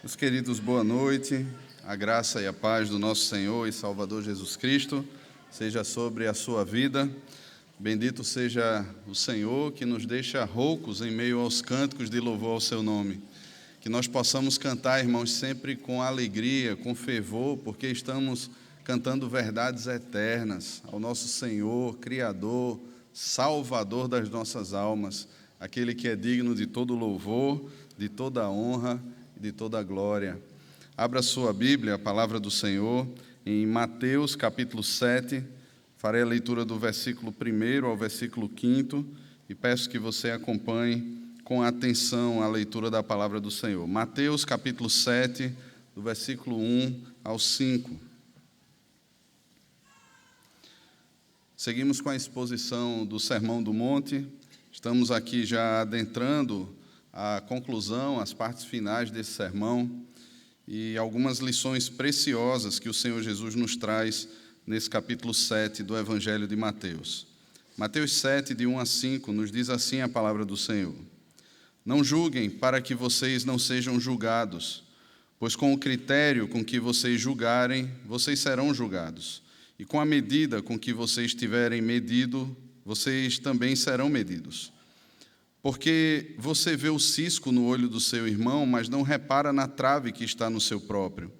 Meus queridos, boa noite. A graça e a paz do nosso Senhor e Salvador Jesus Cristo seja sobre a sua vida. Bendito seja o Senhor que nos deixa roucos em meio aos cânticos de louvor ao seu nome. Que nós possamos cantar, irmãos, sempre com alegria, com fervor, porque estamos cantando verdades eternas ao nosso Senhor, Criador, Salvador das nossas almas, aquele que é digno de todo louvor, de toda honra e de toda glória. Abra sua Bíblia, a palavra do Senhor, em Mateus capítulo 7, farei a leitura do versículo 1 ao versículo 5 e peço que você acompanhe com atenção a leitura da palavra do Senhor. Mateus capítulo 7, do versículo 1 ao 5. Seguimos com a exposição do Sermão do Monte. Estamos aqui já adentrando a conclusão, as partes finais desse sermão e algumas lições preciosas que o Senhor Jesus nos traz nesse capítulo 7 do Evangelho de Mateus. Mateus 7, de 1 a 5, nos diz assim a palavra do Senhor: Não julguem para que vocês não sejam julgados, pois com o critério com que vocês julgarem, vocês serão julgados, e com a medida com que vocês tiverem medido, vocês também serão medidos. Porque você vê o cisco no olho do seu irmão, mas não repara na trave que está no seu próprio.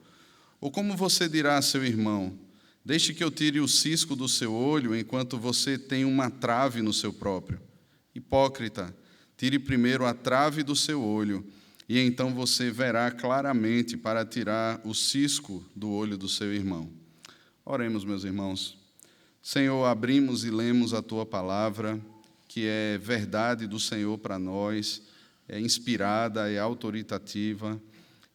Ou como você dirá a seu irmão: Deixe que eu tire o cisco do seu olho, enquanto você tem uma trave no seu próprio? Hipócrita, tire primeiro a trave do seu olho, e então você verá claramente para tirar o cisco do olho do seu irmão. Oremos, meus irmãos. Senhor, abrimos e lemos a Tua palavra, que é verdade do Senhor para nós, é inspirada, é autoritativa,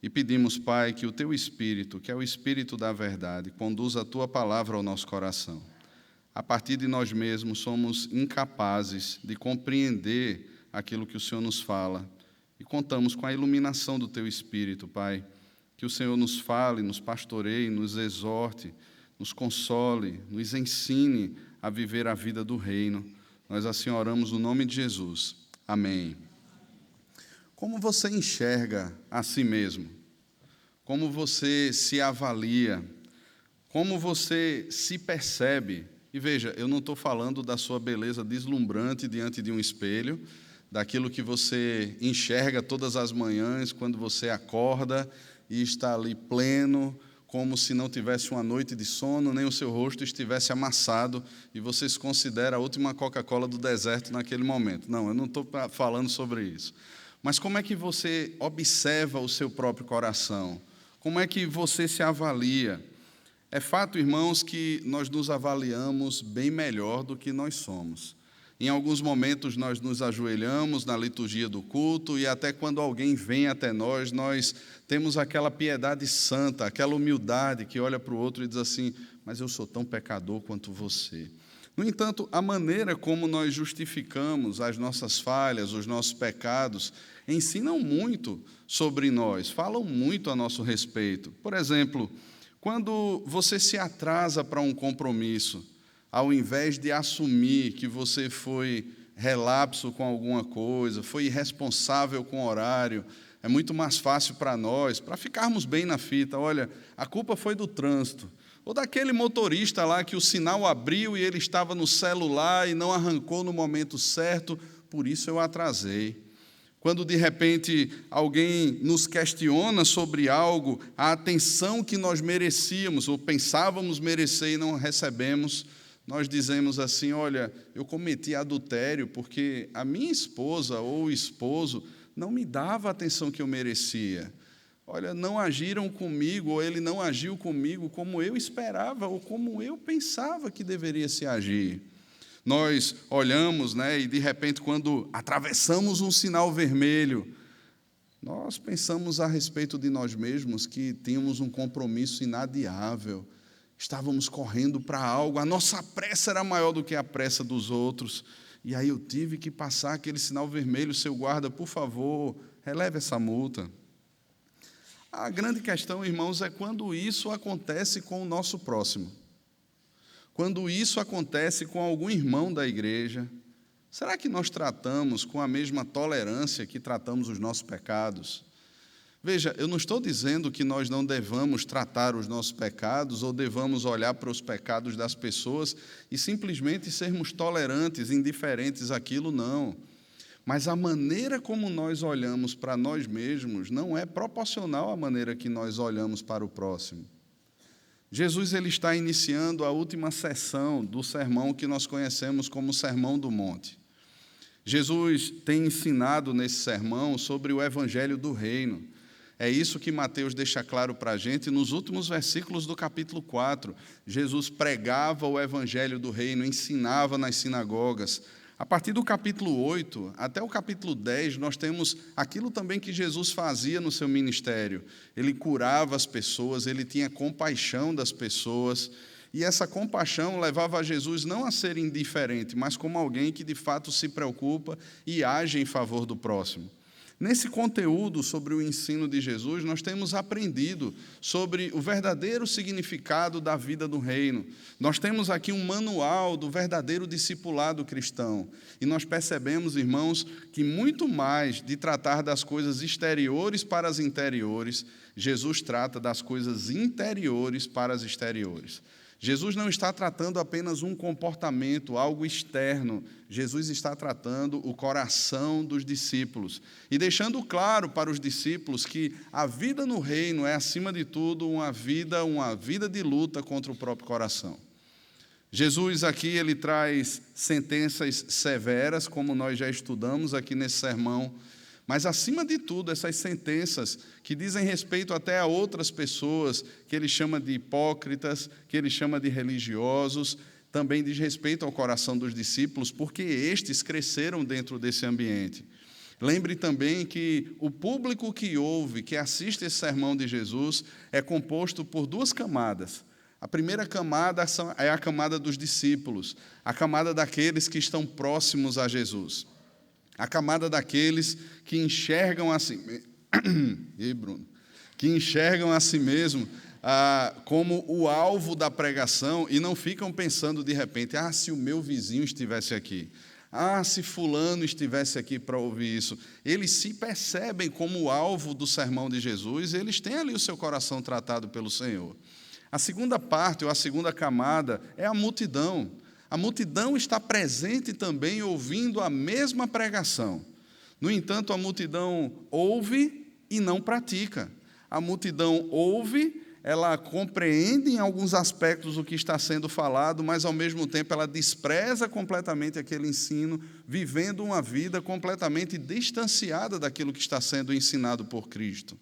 e pedimos, Pai, que o Teu Espírito, que é o Espírito da verdade, conduza a Tua palavra ao nosso coração. A partir de nós mesmos somos incapazes de compreender aquilo que o Senhor nos fala, e contamos com a iluminação do Teu Espírito, Pai, que o Senhor nos fale, nos pastoreie, nos exorte, nos console, nos ensine a viver a vida do reino. Nós assim oramos no nome de Jesus. Amém. Como você enxerga a si mesmo? Como você se avalia? Como você se percebe? E veja, eu não estou falando da sua beleza deslumbrante diante de um espelho, daquilo que você enxerga todas as manhãs quando você acorda e está ali pleno, como se não tivesse uma noite de sono, nem o seu rosto estivesse amassado e você se considera a última Coca-Cola do deserto naquele momento. Não, eu não estou falando sobre isso. Mas como é que você observa o seu próprio coração? Como é que você se avalia? É fato, irmãos, que nós nos avaliamos bem melhor do que nós somos. Em alguns momentos nós nos ajoelhamos na liturgia do culto e até quando alguém vem até nós, nós temos aquela piedade santa, aquela humildade que olha para o outro e diz assim: mas eu sou tão pecador quanto você. No entanto, a maneira como nós justificamos as nossas falhas, os nossos pecados, ensinam muito sobre nós, falam muito a nosso respeito. Por exemplo, quando você se atrasa para um compromisso, ao invés de assumir que você foi relapso com alguma coisa, foi irresponsável com o horário, é muito mais fácil para nós, para ficarmos bem na fita: olha, a culpa foi do trânsito, ou daquele motorista lá que o sinal abriu e ele estava no celular e não arrancou no momento certo, por isso eu atrasei. Quando, de repente, alguém nos questiona sobre algo, a atenção que nós merecíamos ou pensávamos merecer e não recebemos, nós dizemos assim: olha, eu cometi adultério porque a minha esposa ou o esposo não me dava a atenção que eu merecia. Olha, não agiram comigo, ou ele não agiu comigo como eu esperava, ou como eu pensava que deveria se agir. Nós olhamos, e de repente, quando atravessamos um sinal vermelho, nós pensamos a respeito de nós mesmos que tínhamos um compromisso inadiável, estávamos correndo para algo, a nossa pressa era maior do que a pressa dos outros, e aí eu tive que passar aquele sinal vermelho: seu guarda, por favor, releve essa multa. A grande questão, irmãos, é quando isso acontece com o nosso próximo. Quando isso acontece com algum irmão da igreja, será que nós tratamos com a mesma tolerância que tratamos os nossos pecados? Veja, eu não estou dizendo que nós não devamos tratar os nossos pecados ou devamos olhar para os pecados das pessoas e simplesmente sermos tolerantes, indiferentes àquilo, não. Mas a maneira como nós olhamos para nós mesmos não é proporcional à maneira que nós olhamos para o próximo. Jesus ele está iniciando a última sessão do sermão que nós conhecemos como Sermão do Monte. Jesus tem ensinado nesse sermão sobre o Evangelho do Reino. É isso que Mateus deixa claro para a gente nos últimos versículos do capítulo 4. Jesus pregava o Evangelho do Reino, ensinava nas sinagogas. A partir do capítulo 8 até o capítulo 10, nós temos aquilo também que Jesus fazia no seu ministério. Ele curava as pessoas, ele tinha compaixão das pessoas. E essa compaixão levava a Jesus não a ser indiferente, mas como alguém que de fato se preocupa e age em favor do próximo. Nesse conteúdo sobre o ensino de Jesus, nós temos aprendido sobre o verdadeiro significado da vida do reino. Nós temos aqui um manual do verdadeiro discipulado cristão. E nós percebemos, irmãos, que muito mais de tratar das coisas exteriores para as interiores, Jesus trata das coisas interiores para as exteriores. Jesus não está tratando apenas um comportamento, algo externo. Jesus está tratando o coração dos discípulos e deixando claro para os discípulos que a vida no reino é, acima de tudo, uma vida de luta contra o próprio coração. Jesus aqui ele traz sentenças severas, como nós já estudamos aqui nesse sermão, mas, acima de tudo, essas sentenças que dizem respeito até a outras pessoas, que ele chama de hipócritas, que ele chama de religiosos, também diz respeito ao coração dos discípulos, porque estes cresceram dentro desse ambiente. Lembre também que o público que ouve, que assiste esse sermão de Jesus, é composto por duas camadas. A primeira camada é a camada dos discípulos, a camada daqueles que estão próximos a Jesus. A camada daqueles que enxergam a si mesmo como o alvo da pregação e não ficam pensando de repente, se o meu vizinho estivesse aqui, se fulano estivesse aqui para ouvir isso. Eles se percebem como o alvo do sermão de Jesus, eles têm ali o seu coração tratado pelo Senhor. A segunda parte, ou a segunda camada, é a multidão. A multidão está presente também ouvindo a mesma pregação. No entanto, a multidão ouve e não pratica. A multidão ouve, ela compreende em alguns aspectos o que está sendo falado, mas, ao mesmo tempo, ela despreza completamente aquele ensino, vivendo uma vida completamente distanciada daquilo que está sendo ensinado por Cristo.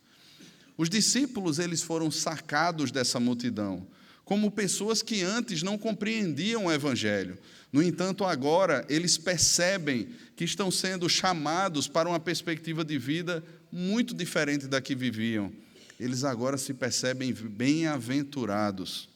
Os discípulos eles foram sacados dessa multidão, como pessoas que antes não compreendiam o Evangelho. No entanto, agora, eles percebem que estão sendo chamados para uma perspectiva de vida muito diferente da que viviam. Eles agora se percebem bem-aventurados.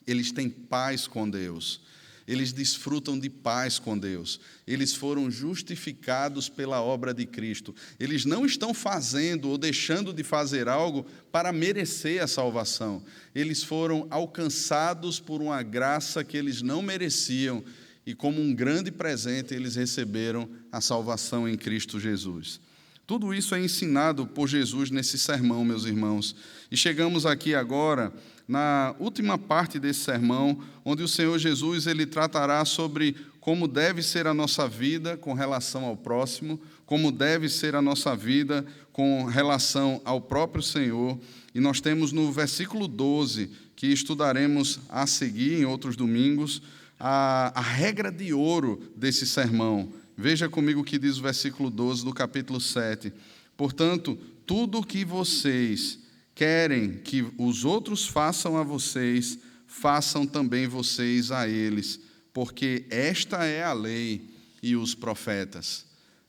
Eles têm paz com Deus. Eles desfrutam de paz com Deus. Eles foram justificados pela obra de Cristo. Eles não estão fazendo ou deixando de fazer algo para merecer a salvação. Eles foram alcançados por uma graça que eles não mereciam e, como um grande presente, eles receberam a salvação em Cristo Jesus. Tudo isso é ensinado por Jesus nesse sermão, meus irmãos. E chegamos aqui agora na última parte desse sermão, onde o Senhor Jesus ele tratará sobre como deve ser a nossa vida com relação ao próximo, como deve ser a nossa vida com relação ao próprio Senhor. E nós temos no versículo 12, que estudaremos a seguir em outros domingos, a regra de ouro desse sermão. Veja comigo o que diz o versículo 12 do capítulo 7. Portanto, tudo o que vocês querem que os outros façam a vocês, façam também vocês a eles, porque esta é a lei e os profetas.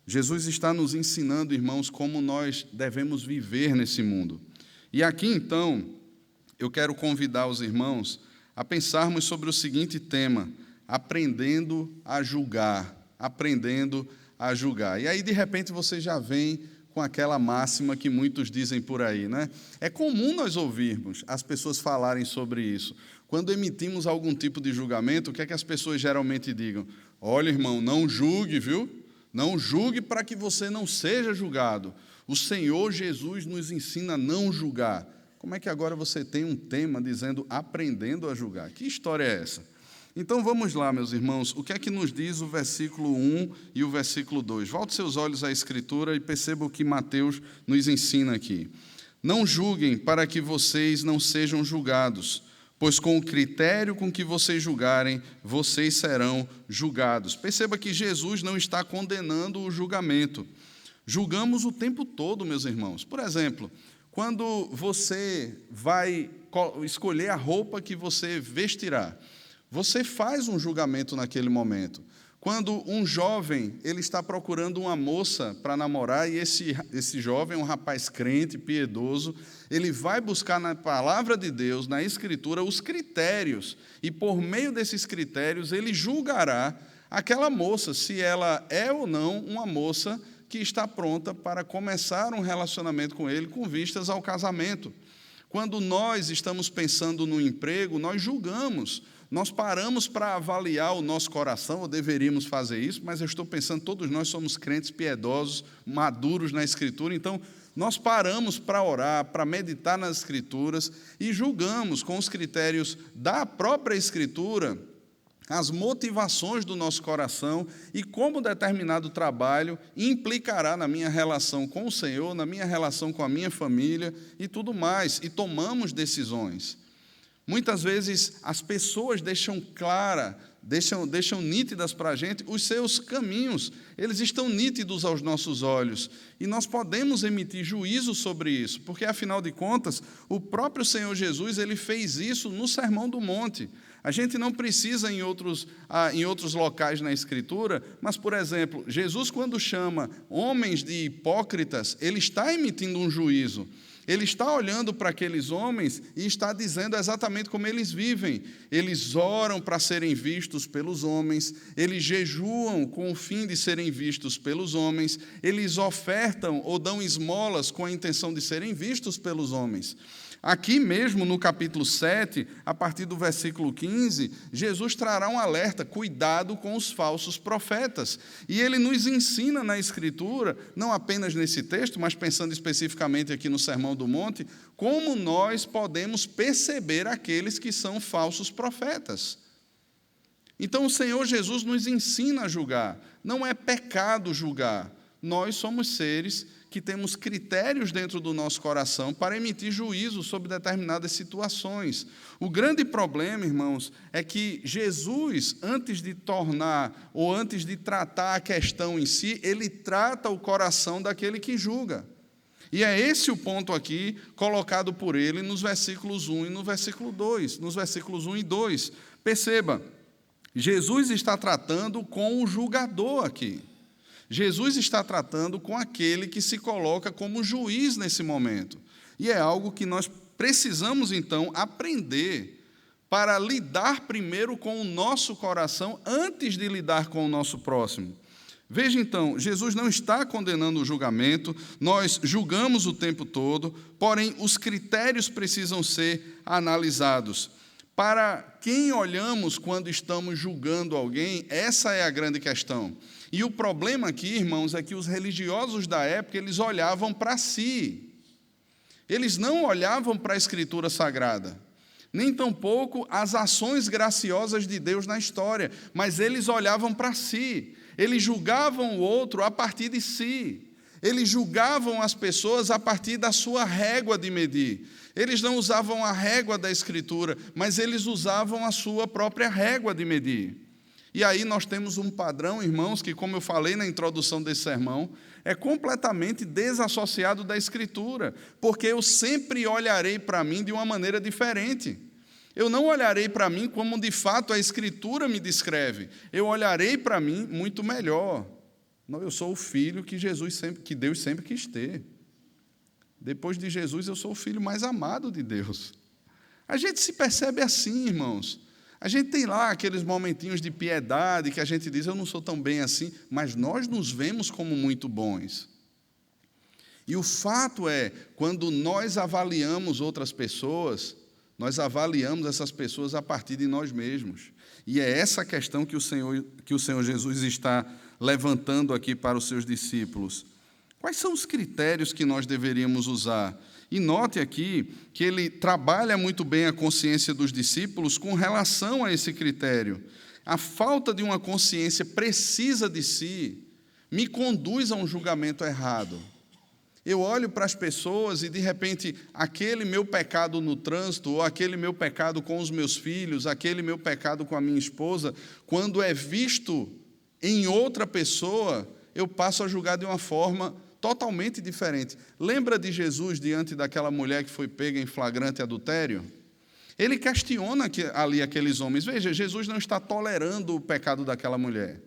Jesus está nos ensinando, irmãos, como nós devemos viver nesse mundo. E aqui, então, eu quero convidar os irmãos a pensarmos sobre o seguinte tema: aprendendo a julgar. Aprendendo a julgar. E aí, de repente, você já vem com aquela máxima que muitos dizem por aí, né? É comum nós ouvirmos as pessoas falarem sobre isso. Quando emitimos algum tipo de julgamento, o que é que as pessoas geralmente digam? Olha, irmão, não julgue, viu? Não julgue para que você não seja julgado. O Senhor Jesus nos ensina a não julgar. Como é que agora você tem um tema dizendo aprendendo a julgar? Que história é essa? Então vamos lá, meus irmãos, o que é que nos diz o versículo 1 e o versículo 2? Volte seus olhos à Escritura e perceba o que Mateus nos ensina aqui. Não julguem para que vocês não sejam julgados, pois com o critério com que vocês julgarem, vocês serão julgados. Perceba que Jesus não está condenando o julgamento. Julgamos o tempo todo, meus irmãos. Por exemplo, quando você vai escolher a roupa que você vestirá, você faz um julgamento naquele momento. Quando um jovem ele está procurando uma moça para namorar, e esse jovem é um rapaz crente, piedoso, ele vai buscar na palavra de Deus, na Escritura, os critérios, e por meio desses critérios ele julgará aquela moça, se ela é ou não uma moça que está pronta para começar um relacionamento com ele com vistas ao casamento. Quando nós estamos pensando no emprego, nós julgamos. Nós paramos para avaliar o nosso coração, ou deveríamos fazer isso, mas eu estou pensando, todos nós somos crentes piedosos, maduros na Escritura, então nós paramos para orar, para meditar nas Escrituras e julgamos com os critérios da própria Escritura as motivações do nosso coração e como determinado trabalho implicará na minha relação com o Senhor, na minha relação com a minha família e tudo mais, e tomamos decisões. Muitas vezes as pessoas deixam nítidas para a gente os seus caminhos, eles estão nítidos aos nossos olhos, e nós podemos emitir juízo sobre isso, porque, afinal de contas, o próprio Senhor Jesus ele fez isso no Sermão do Monte. A gente não precisa em outros locais na Escritura, mas, por exemplo, Jesus, quando chama homens de hipócritas, ele está emitindo um juízo. Ele está olhando para aqueles homens e está dizendo exatamente como eles vivem. Eles oram para serem vistos pelos homens, eles jejuam com o fim de serem vistos pelos homens, eles ofertam ou dão esmolas com a intenção de serem vistos pelos homens. Aqui mesmo no capítulo 7, a partir do versículo 15, Jesus trará um alerta, cuidado com os falsos profetas. E ele nos ensina na Escritura, não apenas nesse texto, mas pensando especificamente aqui no Sermão do Monte, como nós podemos perceber aqueles que são falsos profetas. Então o Senhor Jesus nos ensina a julgar. Não é pecado julgar. Nós somos seres que temos critérios dentro do nosso coração para emitir juízo sobre determinadas situações. O grande problema, irmãos, é que Jesus, antes de tratar a questão em si, ele trata o coração daquele que julga. E é esse o ponto aqui colocado por ele nos versículos 1 e no versículo 2, nos versículos 1 e 2. Perceba, Jesus está tratando com o julgador aqui. Jesus está tratando com aquele que se coloca como juiz nesse momento. E é algo que nós precisamos, então, aprender para lidar primeiro com o nosso coração antes de lidar com o nosso próximo. Veja, então, Jesus não está condenando o julgamento, nós julgamos o tempo todo, porém, os critérios precisam ser analisados. Para quem olhamos quando estamos julgando alguém, essa é a grande questão. E o problema aqui, irmãos, é que os religiosos da época, eles olhavam para si. Eles não olhavam para a Escritura Sagrada, nem tampouco as ações graciosas de Deus na história, mas eles olhavam para si. Eles julgavam o outro a partir de si. Eles julgavam as pessoas a partir da sua régua de medir. Eles não usavam a régua da Escritura, mas eles usavam a sua própria régua de medir. E aí nós temos um padrão, irmãos, que, como eu falei na introdução desse sermão, é completamente desassociado da Escritura, porque eu sempre olharei para mim de uma maneira diferente. Eu não olharei para mim como, de fato, a Escritura me descreve. Eu olharei para mim muito melhor. Eu sou o filho que Deus sempre quis ter. Depois de Jesus, eu sou o filho mais amado de Deus. A gente se percebe assim, irmãos. A gente tem lá aqueles momentinhos de piedade que a gente diz, eu não sou tão bem assim, mas nós nos vemos como muito bons. E o fato é, quando nós avaliamos outras pessoas, nós avaliamos essas pessoas a partir de nós mesmos. E é essa questão que o Senhor Jesus está levantando aqui para os seus discípulos. Quais são os critérios que nós deveríamos usar? E note aqui que ele trabalha muito bem a consciência dos discípulos com relação a esse critério. A falta de uma consciência precisa de si me conduz a um julgamento errado. Eu olho para as pessoas e, de repente, aquele meu pecado no trânsito, ou aquele meu pecado com os meus filhos, aquele meu pecado com a minha esposa, quando é visto em outra pessoa, eu passo a julgar de uma forma totalmente diferente. Lembra de Jesus diante daquela mulher que foi pega em flagrante adultério? Ele questiona ali aqueles homens. Veja, Jesus não está tolerando o pecado daquela mulher.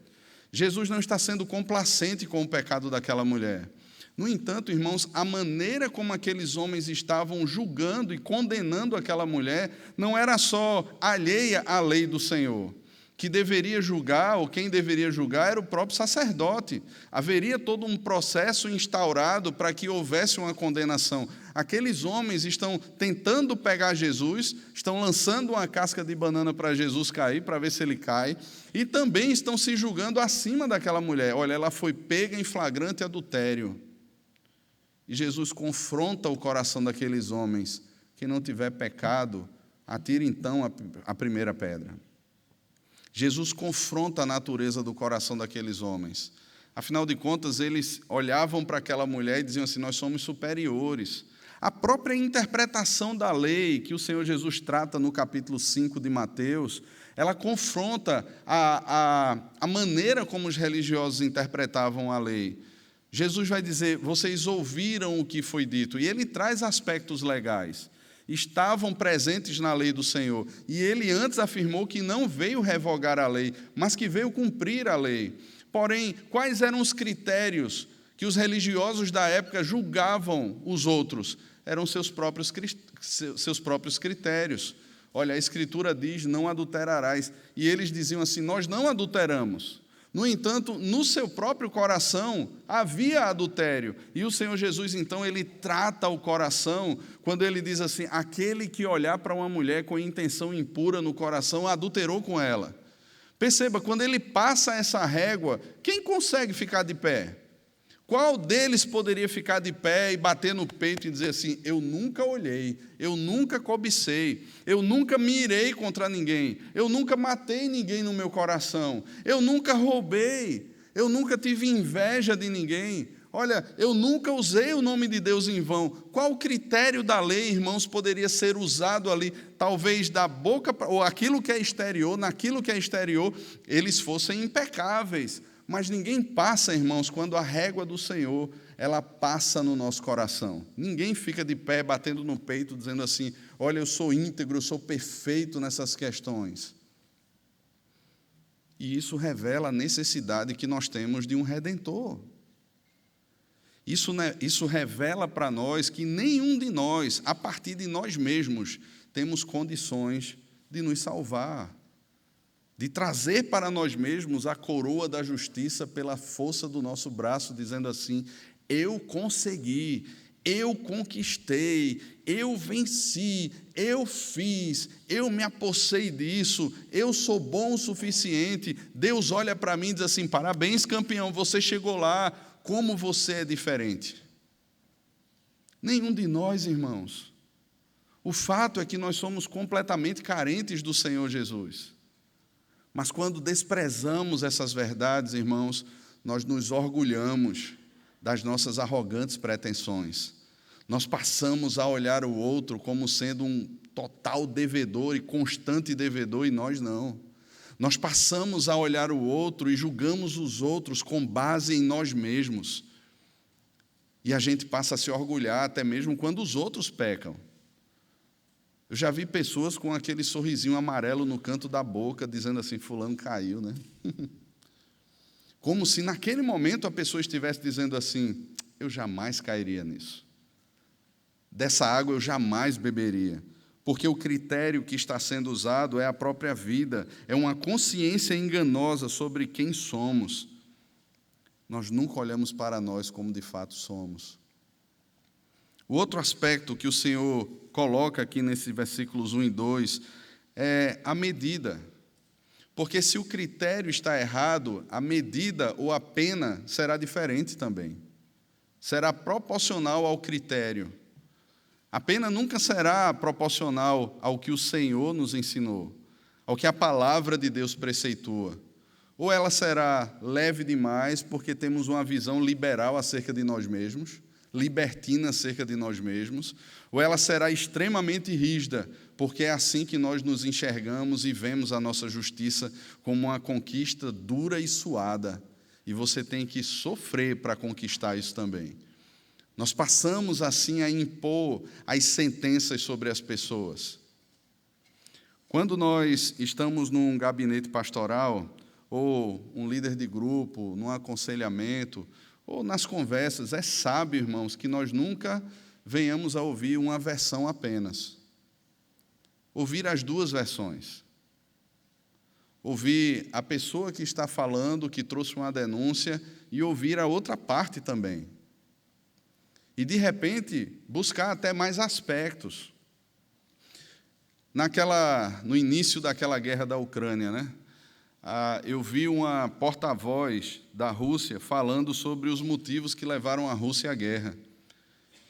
Jesus não está sendo complacente com o pecado daquela mulher. No entanto, irmãos, a maneira como aqueles homens estavam julgando e condenando aquela mulher não era só alheia à lei do Senhor. Que deveria julgar, ou quem deveria julgar, era o próprio sacerdote. Haveria todo um processo instaurado para que houvesse uma condenação. Aqueles homens estão tentando pegar Jesus, estão lançando uma casca de banana para Jesus cair, para ver se ele cai, e também estão se julgando acima daquela mulher. Olha, ela foi pega em flagrante adultério. E Jesus confronta o coração daqueles homens. Quem não tiver pecado, atire então a primeira pedra. Jesus confronta a natureza do coração daqueles homens. Afinal de contas, eles olhavam para aquela mulher e diziam assim: nós somos superiores. A própria interpretação da lei que o Senhor Jesus trata no capítulo 5 de Mateus, ela confronta a maneira como os religiosos interpretavam a lei. Jesus vai dizer: vocês ouviram o que foi dito, e ele traz aspectos legais. Estavam presentes na lei do Senhor, e ele antes afirmou que não veio revogar a lei, mas que veio cumprir a lei. Porém, quais eram os critérios que os religiosos da época julgavam os outros? Eram seus próprios critérios. Olha, a Escritura diz: não adulterarás, e eles diziam assim: nós não adulteramos. No entanto, no seu próprio coração havia adultério. E o Senhor Jesus, então, ele trata o coração quando ele diz assim: aquele que olhar para uma mulher com intenção impura no coração, adulterou com ela. Perceba, quando ele passa essa régua, quem consegue ficar de pé? Qual deles poderia ficar de pé e bater no peito e dizer assim: eu nunca olhei, eu nunca cobicei, eu nunca mirei contra ninguém, eu nunca matei ninguém no meu coração, eu nunca roubei, eu nunca tive inveja de ninguém, olha, eu nunca usei o nome de Deus em vão. Qual o critério da lei, irmãos, poderia ser usado ali? Talvez da boca, ou aquilo que é exterior, naquilo que é exterior, eles fossem impecáveis. Mas ninguém passa, irmãos, quando a régua do Senhor, ela passa no nosso coração. Ninguém fica de pé, batendo no peito, dizendo assim: olha, eu sou íntegro, eu sou perfeito nessas questões. E isso revela a necessidade que nós temos de um Redentor. Isso revela para nós que nenhum de nós, a partir de nós mesmos, temos condições de nos salvar, de trazer para nós mesmos a coroa da justiça pela força do nosso braço, dizendo assim: eu consegui, eu conquistei, eu venci, eu fiz, eu me apossei disso, eu sou bom o suficiente. Deus olha para mim e diz assim: parabéns, campeão, você chegou lá, como você é diferente. Nenhum de nós, irmãos. O fato é que nós somos completamente carentes do Senhor Jesus. Mas quando desprezamos essas verdades, irmãos, nós nos orgulhamos das nossas arrogantes pretensões. Nós passamos a olhar o outro como sendo um total devedor e constante devedor, e nós não. Nós passamos a olhar o outro e julgamos os outros com base em nós mesmos. E a gente passa a se orgulhar até mesmo quando os outros pecam. Eu já vi pessoas com aquele sorrisinho amarelo no canto da boca, dizendo assim: fulano caiu, né? Como se naquele momento a pessoa estivesse dizendo assim: eu jamais cairia nisso. Dessa água eu jamais beberia. Porque o critério que está sendo usado é a própria vida, é uma consciência enganosa sobre quem somos. Nós nunca olhamos para nós como de fato somos. O outro aspecto que o Senhor coloca aqui nesses versículos 1 e 2 é a medida. Porque se o critério está errado, a medida ou a pena será diferente também. será proporcional ao critério. A pena nunca será proporcional ao que o Senhor nos ensinou, ao que a palavra de Deus preceitua. Ou ela será leve demais porque temos uma visão liberal acerca de nós mesmos, libertina acerca de nós mesmos, ou ela será extremamente rígida, porque é assim que nós nos enxergamos e vemos a nossa justiça como uma conquista dura e suada, e você tem que sofrer para conquistar isso também. Nós passamos assim a impor as sentenças sobre as pessoas. Quando nós estamos num gabinete pastoral, ou um líder de grupo, num aconselhamento, ou nas conversas, é sábio, irmãos, que nós nunca venhamos a ouvir uma versão apenas. Ouvir as duas versões. Ouvir a pessoa que está falando, que trouxe uma denúncia, e ouvir a outra parte também. E, de repente, buscar até mais aspectos. No início daquela guerra da Ucrânia, né? Eu vi uma porta-voz da Rússia falando sobre os motivos que levaram a Rússia à guerra.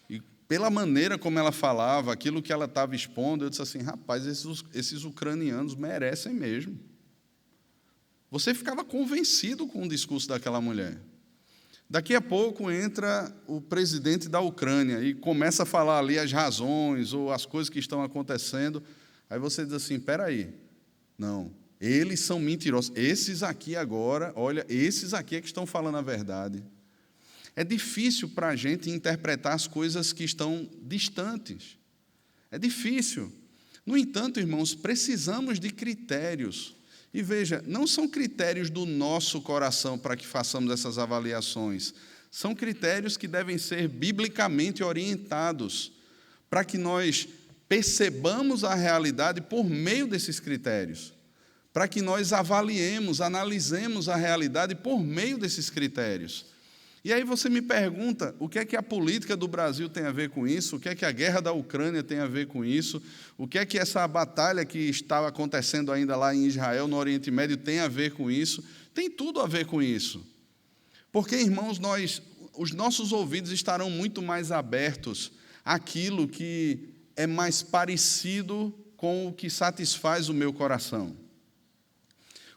E, pela maneira como ela falava, aquilo que ela estava expondo, eu disse assim, rapaz, esses ucranianos merecem mesmo. Você ficava convencido com o discurso daquela mulher. Daqui a pouco entra o presidente da Ucrânia e começa a falar ali as razões ou as coisas que estão acontecendo. Aí você diz assim, espera aí, não, eles são mentirosos. Esses aqui agora, olha, esses aqui é que estão falando a verdade. É difícil para a gente interpretar as coisas que estão distantes. É difícil. No entanto, irmãos, precisamos de critérios. E veja, não são critérios do nosso coração para que façamos essas avaliações. São critérios que devem ser biblicamente orientados, para que nós percebamos a realidade por meio desses critérios, para que nós avaliemos, analisemos a realidade por meio desses critérios. E aí você me pergunta, o que é que a política do Brasil tem a ver com isso? O que é que a guerra da Ucrânia tem a ver com isso? O que é que essa batalha que estava acontecendo ainda lá em Israel, no Oriente Médio, tem a ver com isso? Tem tudo a ver com isso. Porque, irmãos, os nossos ouvidos estarão muito mais abertos àquilo que é mais parecido com o que satisfaz o meu coração,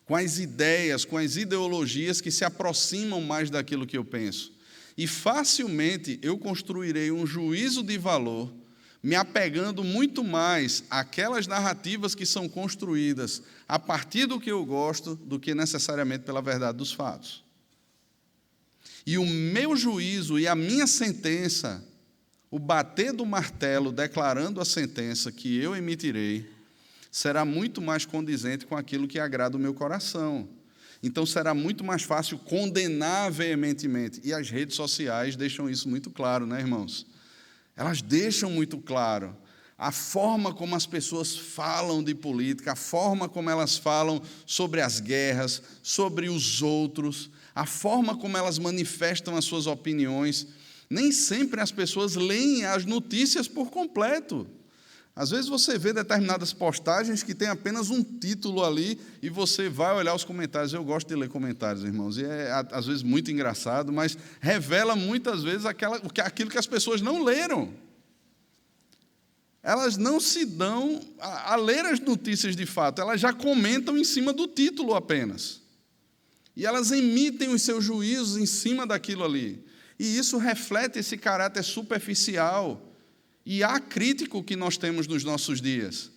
com as ideias, com as ideologias que se aproximam mais daquilo que eu penso. E facilmente eu construirei um juízo de valor, me apegando muito mais àquelas narrativas que são construídas a partir do que eu gosto, do que necessariamente pela verdade dos fatos. E o meu juízo e a minha sentença, o bater do martelo declarando a sentença que eu emitirei, será muito mais condizente com aquilo que agrada o meu coração. Então, será muito mais fácil condenar veementemente. E as redes sociais deixam isso muito claro, né, irmãos? Elas deixam muito claro a forma como as pessoas falam de política, a forma como elas falam sobre as guerras, sobre os outros, a forma como elas manifestam as suas opiniões. Nem sempre as pessoas leem as notícias por completo. Às vezes você vê determinadas postagens que tem apenas um título ali e você vai olhar os comentários. Eu gosto de ler comentários, irmãos, e é às vezes muito engraçado, mas revela muitas vezes aquilo que as pessoas não leram. Elas não se dão a ler as notícias de fato, elas já comentam em cima do título apenas. E elas emitem os seus juízos em cima daquilo ali. E isso reflete esse caráter superficial e acrítico que nós temos nos nossos dias.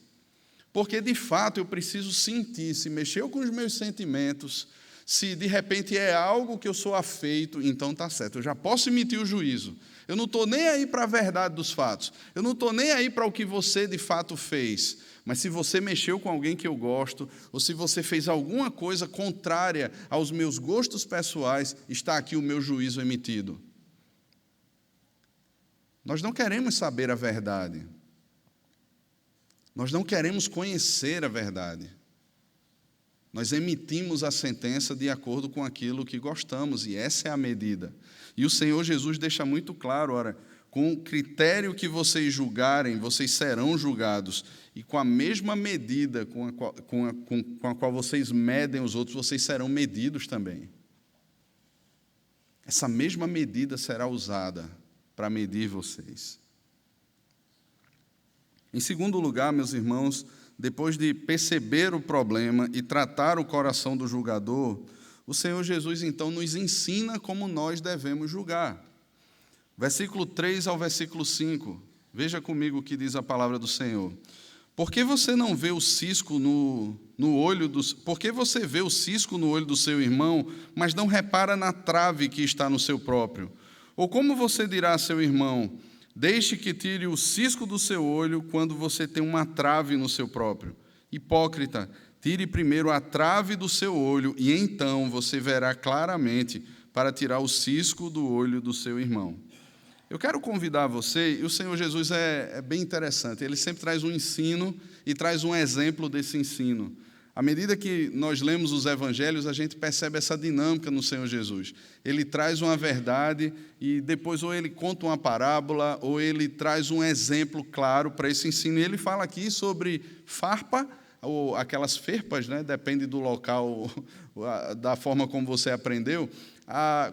Porque, de fato, eu preciso sentir, se mexeu com os meus sentimentos, se de repente é algo que eu sou afeito, então está certo, eu já posso emitir o juízo. Eu não estou nem aí para a verdade dos fatos, eu não estou nem aí para o que você de fato fez, mas se você mexeu com alguém que eu gosto, ou se você fez alguma coisa contrária aos meus gostos pessoais, está aqui o meu juízo emitido. Nós não queremos saber a verdade. Nós não queremos conhecer a verdade. Nós emitimos a sentença de acordo com aquilo que gostamos, e essa é a medida. E o Senhor Jesus deixa muito claro, ora, com o critério que vocês julgarem, vocês serão julgados, e com a mesma medida com a qual vocês medem os outros, vocês serão medidos também. essa mesma medida será usada para medir vocês. Em segundo lugar, meus irmãos, depois de perceber o problema e tratar o coração do julgador, o Senhor Jesus, então, nos ensina como nós devemos julgar. Versículo 3 ao versículo 5. Veja comigo o que diz a palavra do Senhor. Por que você não vê o cisco no olho por que você vê o cisco no olho do seu irmão, mas não repara na trave que está no seu próprio? Ou como você dirá a seu irmão: deixe que tire o cisco do seu olho quando você tem uma trave no seu próprio? Hipócrita, tire primeiro a trave do seu olho e então você verá claramente para tirar o cisco do olho do seu irmão. Eu quero convidar você, e o Senhor Jesus é bem interessante, ele sempre traz um ensino e traz um exemplo desse ensino. À medida que nós lemos os evangelhos, a gente percebe essa dinâmica no Senhor Jesus. Ele traz uma verdade e depois ou ele conta uma parábola ou ele traz um exemplo claro para esse ensino. E ele fala aqui sobre farpa, ou aquelas ferpas, né? Depende do local, da forma como você aprendeu.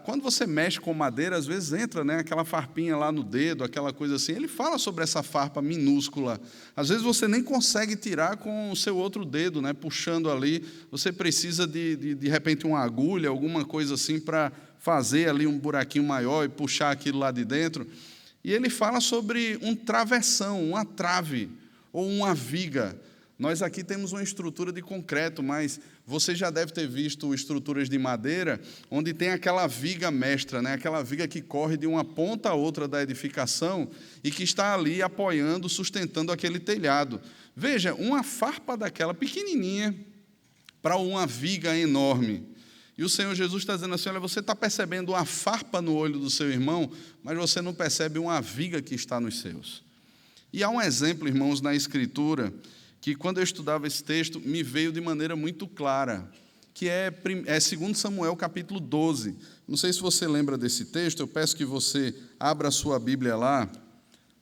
Quando você mexe com madeira, às vezes entra, né, aquela farpinha lá no dedo, aquela coisa assim. Ele fala sobre essa farpa minúscula. Às vezes você nem consegue tirar com o seu outro dedo, né, puxando ali. Você precisa de repente uma agulha, alguma coisa assim, para fazer ali um buraquinho maior e puxar aquilo lá de dentro. E ele fala sobre um travessão, uma trave ou uma viga. Nós aqui temos uma estrutura de concreto, mas você já deve ter visto estruturas de madeira, onde tem aquela viga mestra, né? Aquela viga que corre de uma ponta a outra da edificação e que está ali apoiando, sustentando aquele telhado. Veja, uma farpa daquela pequenininha para uma viga enorme. E o Senhor Jesus está dizendo assim: olha, você está percebendo uma farpa no olho do seu irmão, mas você não percebe uma viga que está nos seus. E há um exemplo, irmãos, na Escritura, que quando eu estudava esse texto, me veio de maneira muito clara, que é 2 Samuel, capítulo 12. Não sei se você lembra desse texto, eu peço que você abra a sua Bíblia lá.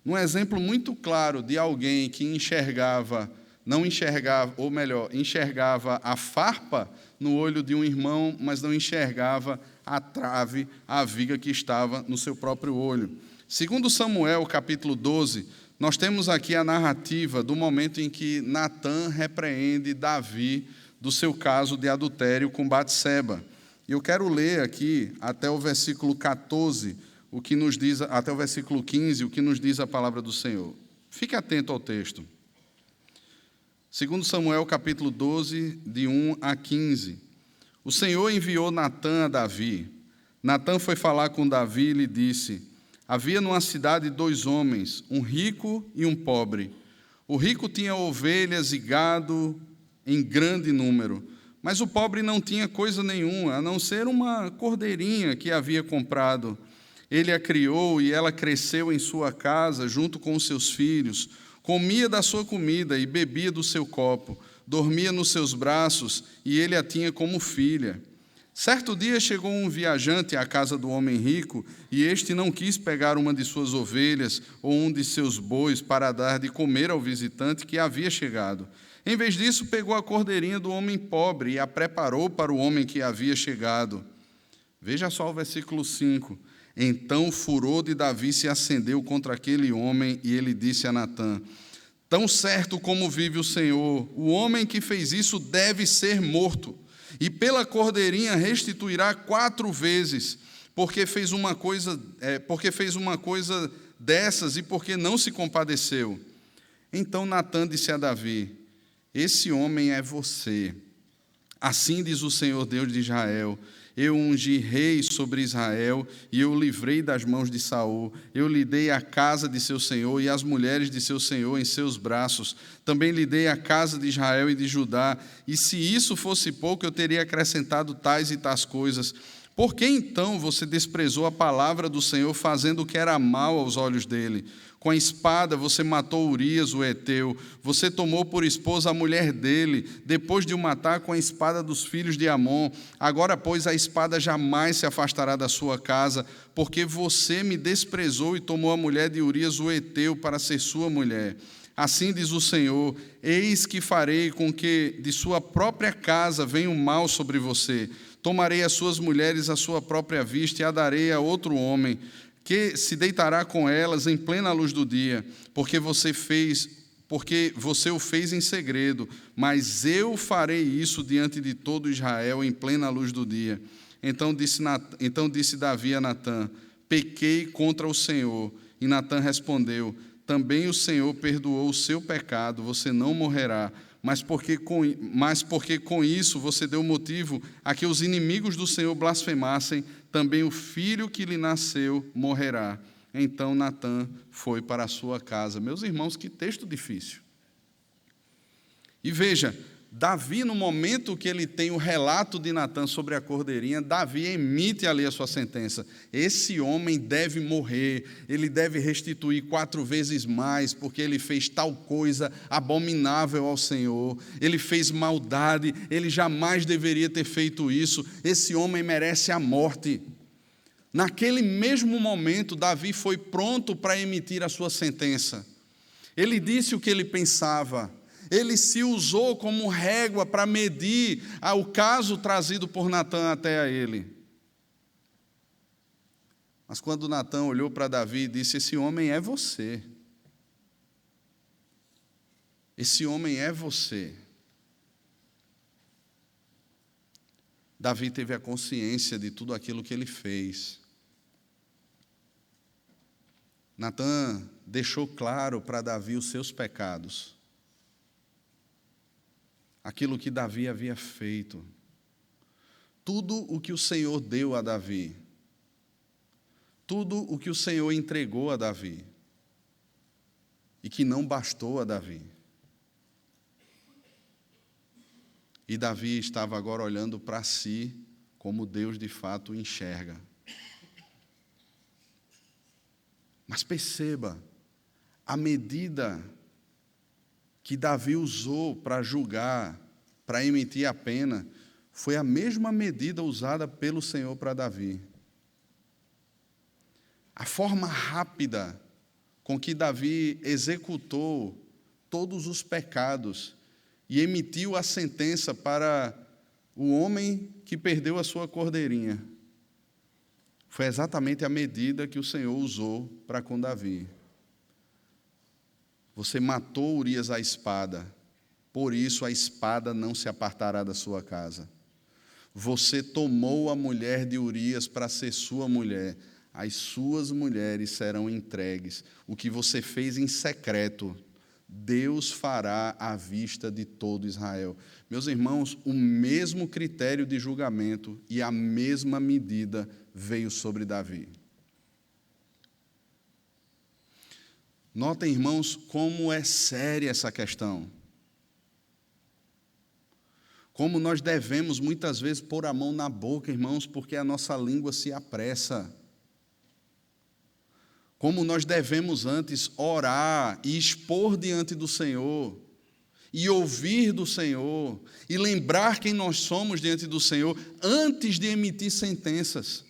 Um exemplo muito claro de alguém que enxergava a farpa no olho de um irmão, mas não enxergava a trave, a viga que estava no seu próprio olho. 2 Samuel, capítulo 12, nós temos aqui a narrativa do momento em que Natã repreende Davi do seu caso de adultério com Batseba. E eu quero ler aqui até o versículo 14, até o versículo 15, o que nos diz a palavra do Senhor. Fique atento ao texto. 2 Samuel, capítulo 12, de 1 a 15. O Senhor enviou Natã a Davi. Natã foi falar com Davi e lhe disse: havia numa cidade 2 homens, um rico e um pobre. O rico tinha ovelhas e gado em grande número, mas o pobre não tinha coisa nenhuma, a não ser uma cordeirinha que havia comprado. Ele a criou e ela cresceu em sua casa, junto com os seus filhos, comia da sua comida e bebia do seu copo, dormia nos seus braços e ele a tinha como filha. Certo dia chegou um viajante à casa do homem rico, e este não quis pegar uma de suas ovelhas ou um de seus bois para dar de comer ao visitante que havia chegado. Em vez disso, pegou a cordeirinha do homem pobre e a preparou para o homem que havia chegado. Veja só o versículo 5. Então o furor de Davi se acendeu contra aquele homem, e ele disse a Natã: tão certo como vive o Senhor, o homem que fez isso deve ser morto. E pela cordeirinha restituirá 4 vezes, porque fez uma coisa dessas e porque não se compadeceu. Então Natã disse a Davi: esse homem é você. Assim diz o Senhor Deus de Israel: eu ungi rei sobre Israel, e eu o livrei das mãos de Saul. Eu lhe dei a casa de seu senhor e as mulheres de seu senhor em seus braços. Também lhe dei a casa de Israel e de Judá. E se isso fosse pouco, eu teria acrescentado tais e tais coisas. Por que então você desprezou a palavra do Senhor, fazendo o que era mal aos olhos dele? Com a espada você matou Urias, o heteu. Você tomou por esposa a mulher dele, depois de o matar com a espada dos filhos de Amon. Agora, pois, a espada jamais se afastará da sua casa, porque você me desprezou e tomou a mulher de Urias, o heteu, para ser sua mulher. Assim diz o Senhor: eis que farei com que de sua própria casa venha o mal sobre você. Tomarei as suas mulheres à sua própria vista e a darei a outro homem, que se deitará com elas em plena luz do dia, porque você o fez em segredo, mas eu farei isso diante de todo Israel em plena luz do dia. Então disse Davi a Natã: pequei contra o Senhor. E Natã respondeu: também o Senhor perdoou o seu pecado, você não morrerá. Mas porque com isso você deu motivo a que os inimigos do Senhor blasfemassem, também o filho que lhe nasceu morrerá. Então Natã foi para a sua casa. Meus irmãos, que texto difícil. E veja, Davi, no momento que ele tem o relato de Natã sobre a cordeirinha, Davi emite ali a sua sentença. Esse homem deve morrer, ele deve restituir 4 vezes mais, porque ele fez tal coisa abominável ao Senhor, ele fez maldade, ele jamais deveria ter feito isso, esse homem merece a morte. Naquele mesmo momento, Davi foi pronto para emitir a sua sentença. Ele disse o que ele pensava. Ele se usou como régua para medir o caso trazido por Natã até a ele. Mas quando Natã olhou para Davi e disse: esse homem é você. Esse homem é você. Davi teve a consciência de tudo aquilo que ele fez. Natã deixou claro para Davi os seus pecados. Aquilo que Davi havia feito, tudo o que o Senhor deu a Davi, tudo o que o Senhor entregou a Davi, e que não bastou a Davi. E Davi estava agora olhando para si, como Deus de fato enxerga. Mas perceba, a medida que Davi usou para julgar, para emitir a pena, foi a mesma medida usada pelo Senhor para Davi. A forma rápida com que Davi executou todos os pecados e emitiu a sentença para o homem que perdeu a sua cordeirinha, foi exatamente a medida que o Senhor usou para com Davi. Você matou Urias à espada, por isso a espada não se apartará da sua casa. Você tomou a mulher de Urias para ser sua mulher, as suas mulheres serão entregues. O que você fez em secreto, Deus fará à vista de todo Israel. Meus irmãos, o mesmo critério de julgamento e a mesma medida veio sobre Davi. Notem, irmãos, como é séria essa questão. Como nós devemos, muitas vezes, pôr a mão na boca, irmãos, porque a nossa língua se apressa. Como nós devemos antes orar e expor diante do Senhor, e ouvir do Senhor, e lembrar quem nós somos diante do Senhor, antes de emitir sentenças.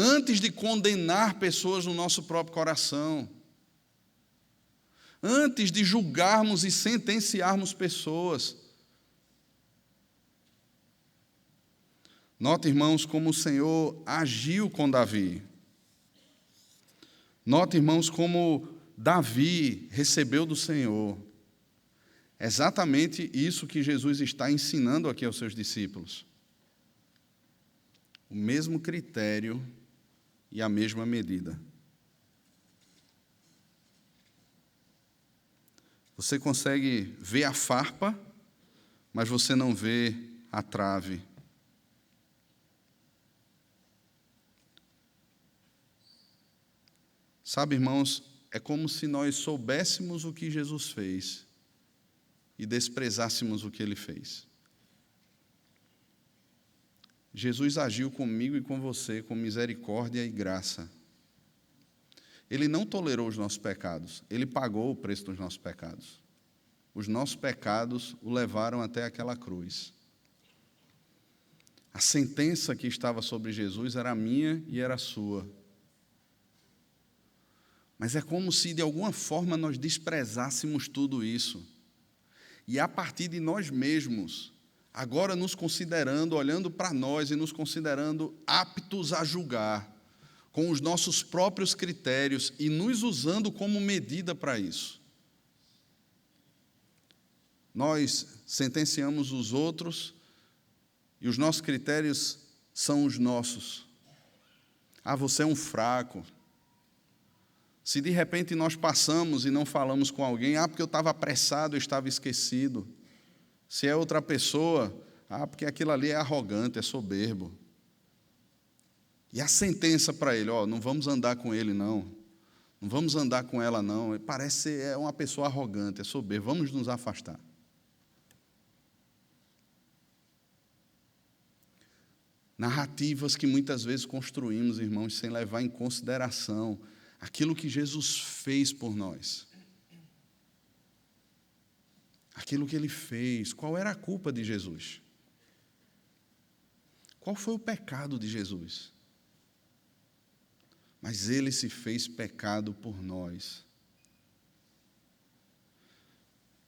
Antes de condenar pessoas no nosso próprio coração, antes de julgarmos e sentenciarmos pessoas. Note, irmãos, como o Senhor agiu com Davi. Note, irmãos, como Davi recebeu do Senhor. Exatamente isso que Jesus está ensinando aqui aos seus discípulos. O mesmo critério e a mesma medida. Você consegue ver a farpa, mas você não vê a trave. Sabe, irmãos, é como se nós soubéssemos o que Jesus fez e desprezássemos o que ele fez. Jesus agiu comigo e com você com misericórdia e graça. Ele não tolerou os nossos pecados, ele pagou o preço dos nossos pecados. Os nossos pecados o levaram até aquela cruz. A sentença que estava sobre Jesus era minha e era sua. Mas é como se de alguma forma nós desprezássemos tudo isso. E a partir de nós mesmos, agora nos considerando, olhando para nós e nos considerando aptos a julgar, com os nossos próprios critérios e nos usando como medida para isso. Nós sentenciamos os outros e os nossos critérios são os nossos. Ah, você é um fraco. Se de repente nós passamos e não falamos com alguém, porque eu estava apressado, eu estava esquecido. Se é outra pessoa, porque aquilo ali é arrogante, é soberbo. E a sentença para ele, não vamos andar com ele não. Não vamos andar com ela não. Parece ser uma pessoa arrogante, é soberbo, vamos nos afastar. Narrativas que muitas vezes construímos, irmãos, sem levar em consideração aquilo que Jesus fez por nós. Aquilo que Ele fez. Qual era a culpa de Jesus? Qual foi o pecado de Jesus? Mas Ele se fez pecado por nós.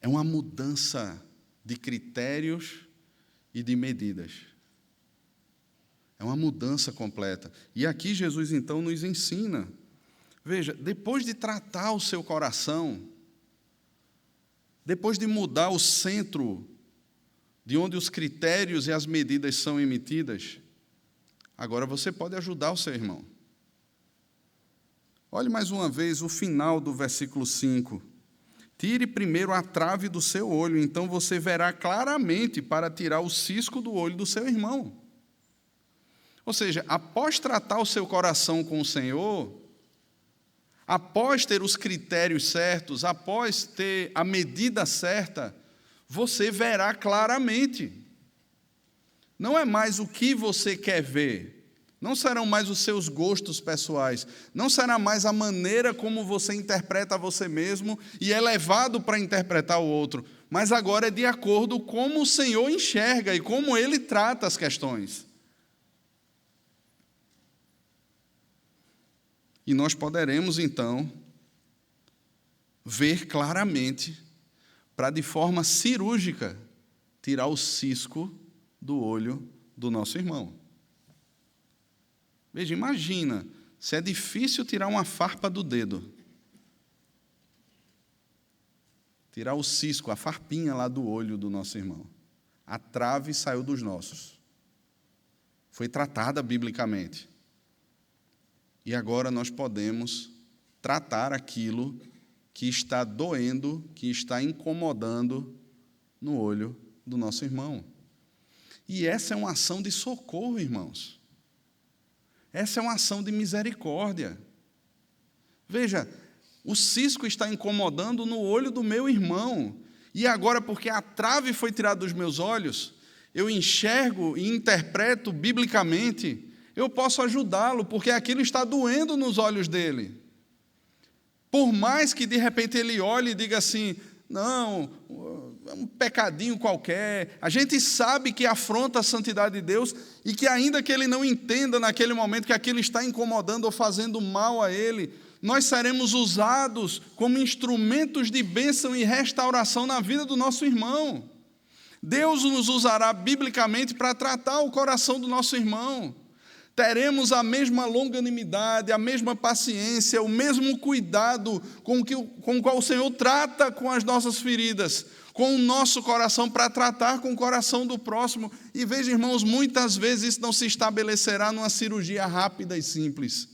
É uma mudança de critérios e de medidas. É uma mudança completa. E aqui Jesus, então, nos ensina. Veja, depois de tratar o seu coração, depois de mudar o centro de onde os critérios e as medidas são emitidas, agora você pode ajudar o seu irmão. Olhe mais uma vez o final do versículo 5. Tire primeiro a trave do seu olho, então você verá claramente para tirar o cisco do olho do seu irmão. Ou seja, após tratar o seu coração com o Senhor, após ter os critérios certos, após ter a medida certa, você verá claramente. Não é mais o que você quer ver, não serão mais os seus gostos pessoais, não será mais a maneira como você interpreta você mesmo e é levado para interpretar o outro, mas agora é de acordo com como o Senhor enxerga e como Ele trata as questões. E nós poderemos, então, ver claramente, para de forma cirúrgica, tirar o cisco do olho do nosso irmão. Veja, imagina, se é difícil tirar uma farpa do dedo, tirar o cisco, a farpinha lá do olho do nosso irmão. A trave saiu dos nossos. Foi tratada biblicamente. E agora nós podemos tratar aquilo que está doendo, que está incomodando no olho do nosso irmão. E essa é uma ação de socorro, irmãos. Essa é uma ação de misericórdia. Veja, o cisco está incomodando no olho do meu irmão. E agora, porque a trave foi tirada dos meus olhos, eu enxergo e interpreto biblicamente, eu posso ajudá-lo, porque aquilo está doendo nos olhos dele. Por mais que de repente ele olhe e diga assim, não, é um pecadinho qualquer, a gente sabe que afronta a santidade de Deus e que ainda que ele não entenda naquele momento que aquilo está incomodando ou fazendo mal a ele, nós seremos usados como instrumentos de bênção e restauração na vida do nosso irmão. Deus nos usará biblicamente para tratar o coração do nosso irmão. Teremos a mesma longanimidade, a mesma paciência, o mesmo cuidado com o qual o Senhor trata com as nossas feridas, com o nosso coração, para tratar com o coração do próximo. E veja, irmãos, muitas vezes isso não se estabelecerá numa cirurgia rápida e simples.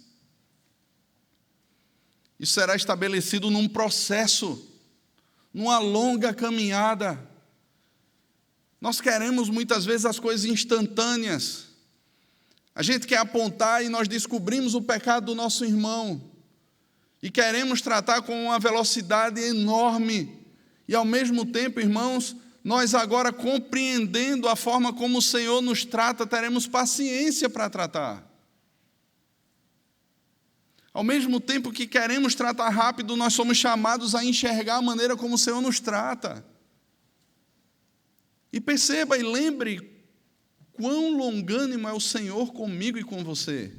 Isso será estabelecido num processo, numa longa caminhada. Nós queremos muitas vezes as coisas instantâneas. A gente quer apontar e nós descobrimos o pecado do nosso irmão e queremos tratar com uma velocidade enorme. E ao mesmo tempo, irmãos, nós agora compreendendo a forma como o Senhor nos trata, teremos paciência para tratar. Ao mesmo tempo que queremos tratar rápido, nós somos chamados a enxergar a maneira como o Senhor nos trata. E perceba e lembre quão longânimo é o Senhor comigo e com você.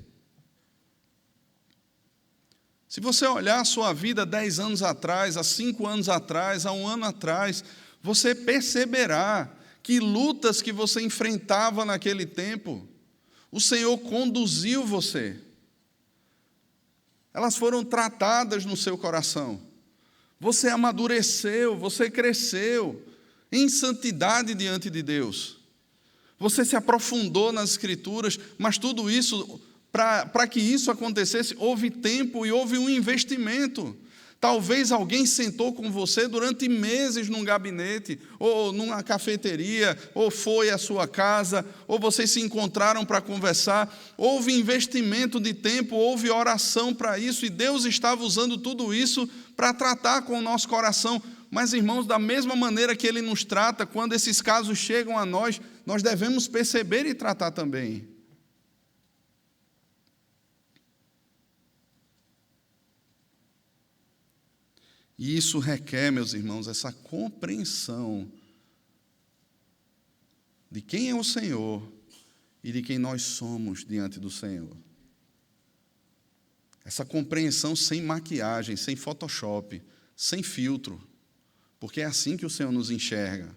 Se você olhar a sua vida 10 anos atrás, há 5 anos atrás, há 1 ano atrás, você perceberá Que lutas que você enfrentava naquele tempo, o Senhor conduziu você. Elas foram tratadas no seu coração. Você amadureceu, você cresceu em santidade diante de Deus. Você se aprofundou nas Escrituras, mas tudo isso, para que isso acontecesse, houve tempo e houve um investimento. Talvez alguém sentou com você durante meses num gabinete, ou numa cafeteria, ou foi à sua casa, ou vocês se encontraram para conversar. Houve investimento de tempo, houve oração para isso, e Deus estava usando tudo isso para tratar com o nosso coração. Mas, irmãos, da mesma maneira que Ele nos trata, quando esses casos chegam a nós, nós devemos perceber e tratar também. E isso requer, meus irmãos, essa compreensão de quem é o Senhor e de quem nós somos diante do Senhor. Essa compreensão sem maquiagem, sem Photoshop, sem filtro, porque é assim que o Senhor nos enxerga.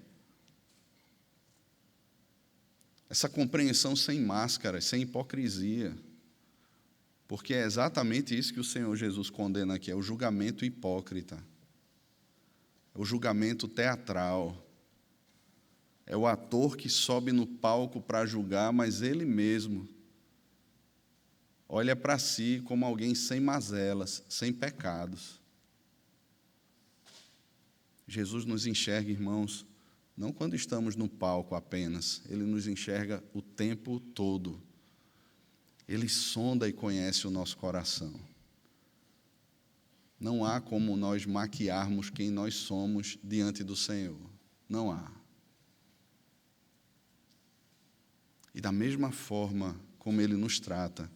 Essa compreensão sem máscaras, sem hipocrisia, porque é exatamente isso que o Senhor Jesus condena aqui, é o julgamento hipócrita. É o julgamento teatral. É o ator que sobe no palco para julgar, mas ele mesmo olha para si como alguém sem mazelas, sem pecados. Jesus nos enxerga, irmãos, não quando estamos no palco apenas, Ele nos enxerga o tempo todo. Ele sonda e conhece o nosso coração. Não há como nós maquiarmos quem nós somos diante do Senhor. Não há. E da mesma forma como Ele nos trata,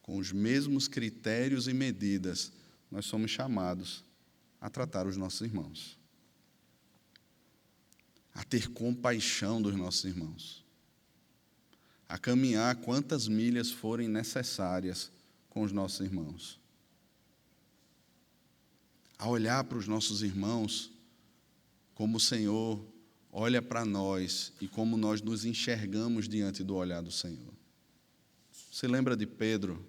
com os mesmos critérios e medidas, nós somos chamados a tratar os nossos irmãos. A ter compaixão dos nossos irmãos. A caminhar quantas milhas forem necessárias com os nossos irmãos. A olhar para os nossos irmãos como o Senhor olha para nós e como nós nos enxergamos diante do olhar do Senhor. Você lembra de Pedro?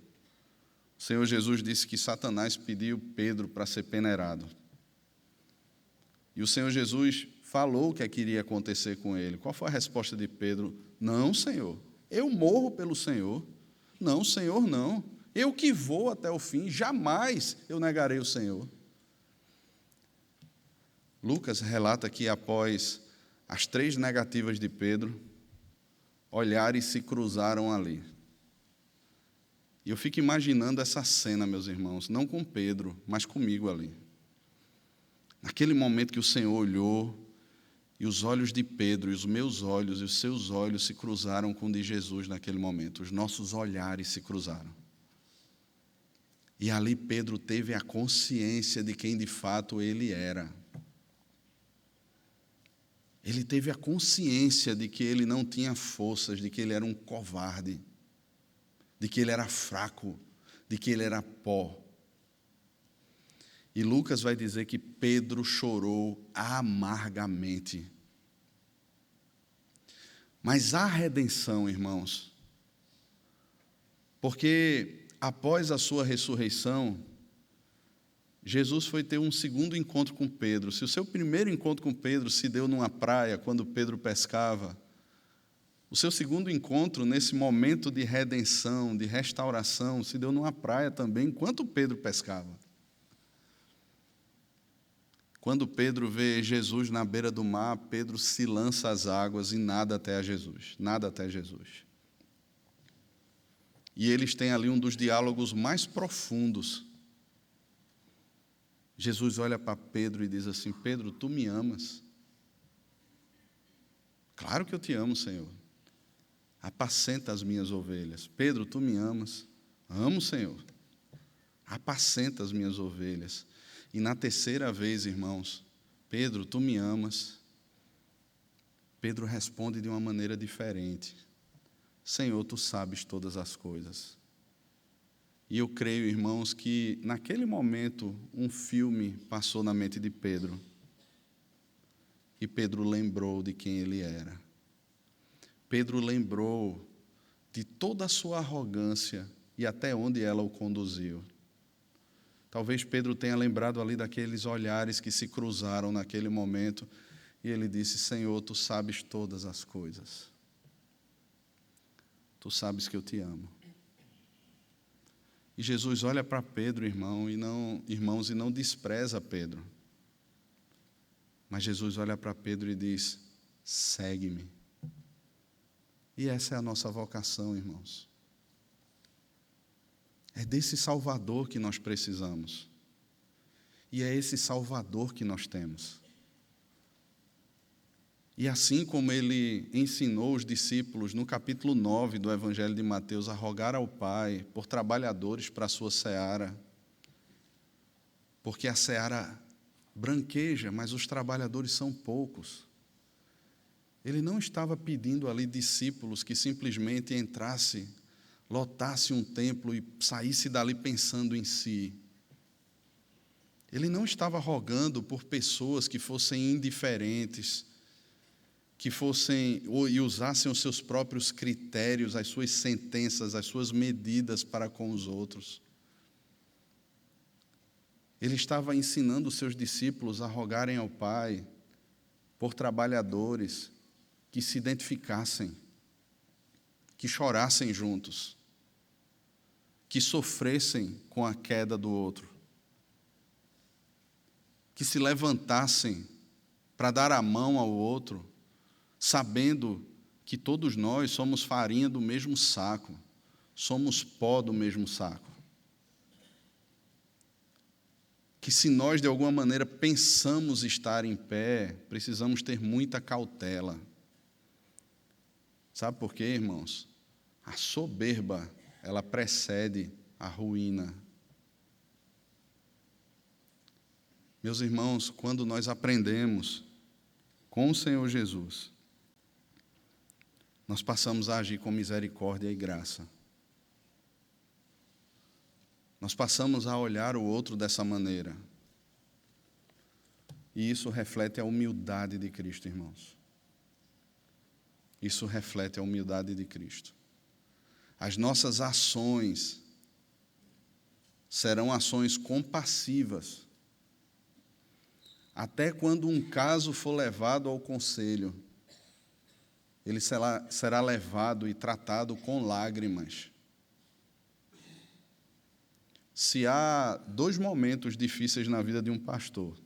O Senhor Jesus disse que Satanás pediu Pedro para ser peneirado. E o Senhor Jesus falou o que iria acontecer com ele. Qual foi a resposta de Pedro? Não, Senhor, eu morro pelo Senhor. Não, Senhor, não. Eu que vou até o fim, jamais eu negarei o Senhor. Lucas relata que após as 3 negativas de Pedro, olharam e se cruzaram ali. E eu fico imaginando essa cena, meus irmãos, não com Pedro, mas comigo ali. Naquele momento que o Senhor olhou, e os olhos de Pedro, e os meus olhos, e os seus olhos se cruzaram com o de Jesus naquele momento. Os nossos olhares se cruzaram. E ali Pedro teve a consciência de quem de fato ele era. Ele teve a consciência de que ele não tinha forças, de que ele era um covarde, de que ele era fraco, de que ele era pó. E Lucas vai dizer que Pedro chorou amargamente. Mas há redenção, irmãos, porque após a sua ressurreição, Jesus foi ter um segundo encontro com Pedro. Se o seu primeiro encontro com Pedro se deu numa praia, quando Pedro pescava, o seu segundo encontro, nesse momento de redenção, de restauração, se deu numa praia também, enquanto Pedro pescava. Quando Pedro vê Jesus na beira do mar, Pedro se lança às águas e nada até a Jesus, nada até Jesus. E eles têm ali um dos diálogos mais profundos. Jesus olha para Pedro e diz assim: Pedro, tu me amas? Claro que eu te amo, Senhor. Apacenta as minhas ovelhas. Pedro, tu me amas? Amo, Senhor. Apacenta as minhas ovelhas. E na terceira vez, irmãos, Pedro, tu me amas? Pedro responde de uma maneira diferente. Senhor, tu sabes todas as coisas. E eu creio, irmãos, que naquele momento um filme passou na mente de Pedro. E Pedro lembrou de quem ele era. Pedro lembrou de toda a sua arrogância e até onde ela o conduziu. Talvez Pedro tenha lembrado ali daqueles olhares que se cruzaram naquele momento, e ele disse: Senhor, Tu sabes todas as coisas. Tu sabes que eu te amo. E Jesus olha para Pedro, irmãos, e não despreza Pedro. Mas Jesus olha para Pedro e diz: segue-me. E essa é a nossa vocação, irmãos. É desse Salvador que nós precisamos. E é esse Salvador que nós temos. E assim como ele ensinou os discípulos no capítulo 9 do Evangelho de Mateus a rogar ao Pai por trabalhadores para a sua seara, porque a seara branqueja, mas os trabalhadores são poucos. Ele não estava pedindo ali discípulos que simplesmente entrasse, lotasse um templo e saísse dali pensando em si. Ele não estava rogando por pessoas que fossem indiferentes, que fossem e usassem os seus próprios critérios, as suas sentenças, as suas medidas para com os outros. Ele estava ensinando os seus discípulos a rogarem ao Pai por trabalhadores que se identificassem, que chorassem juntos, que sofressem com a queda do outro, que se levantassem para dar a mão ao outro, sabendo que todos nós somos farinha do mesmo saco, somos pó do mesmo saco. Que se nós de alguma maneira pensamos estar em pé, precisamos ter muita cautela. Sabe por quê, irmãos? A soberba, ela precede a ruína. Meus irmãos, quando nós aprendemos com o Senhor Jesus, nós passamos a agir com misericórdia e graça. Nós passamos a olhar o outro dessa maneira. E isso reflete a humildade de Cristo, irmãos. Isso reflete a humildade de Cristo. As nossas ações serão ações compassivas. Até quando um caso for levado ao conselho, ele será levado e tratado com lágrimas. Se há 2 momentos difíceis na vida de um pastor,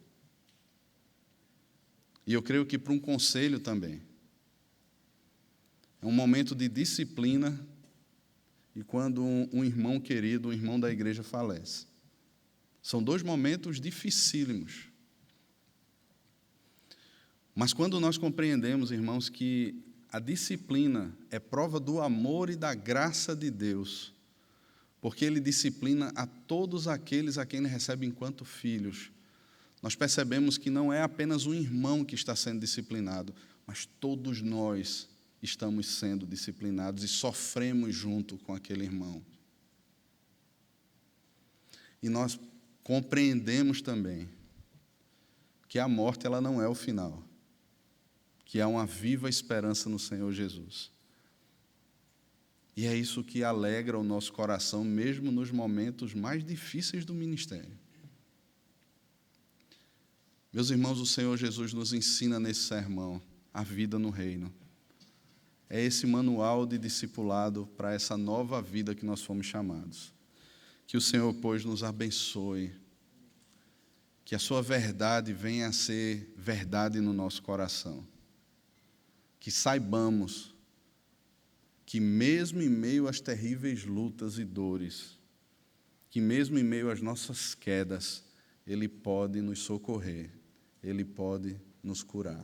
e eu creio que para um conselho também, é um momento de disciplina e quando um irmão querido, um irmão da igreja falece. São 2 momentos dificílimos. Mas quando nós compreendemos, irmãos, que a disciplina é prova do amor e da graça de Deus, porque Ele disciplina a todos aqueles a quem Ele recebe enquanto filhos, nós percebemos que não é apenas um irmão que está sendo disciplinado, mas todos nós estamos sendo disciplinados e sofremos junto com aquele irmão. E nós compreendemos também que a morte ela não é o final, que há uma viva esperança no Senhor Jesus. E é isso que alegra o nosso coração, mesmo nos momentos mais difíceis do ministério. Meus irmãos, o Senhor Jesus nos ensina nesse sermão a vida no reino. É esse manual de discipulado para essa nova vida que nós fomos chamados. Que o Senhor, pois, nos abençoe. Que a sua verdade venha a ser verdade no nosso coração. Que saibamos que mesmo em meio às terríveis lutas e dores, que mesmo em meio às nossas quedas, Ele pode nos socorrer, Ele pode nos curar.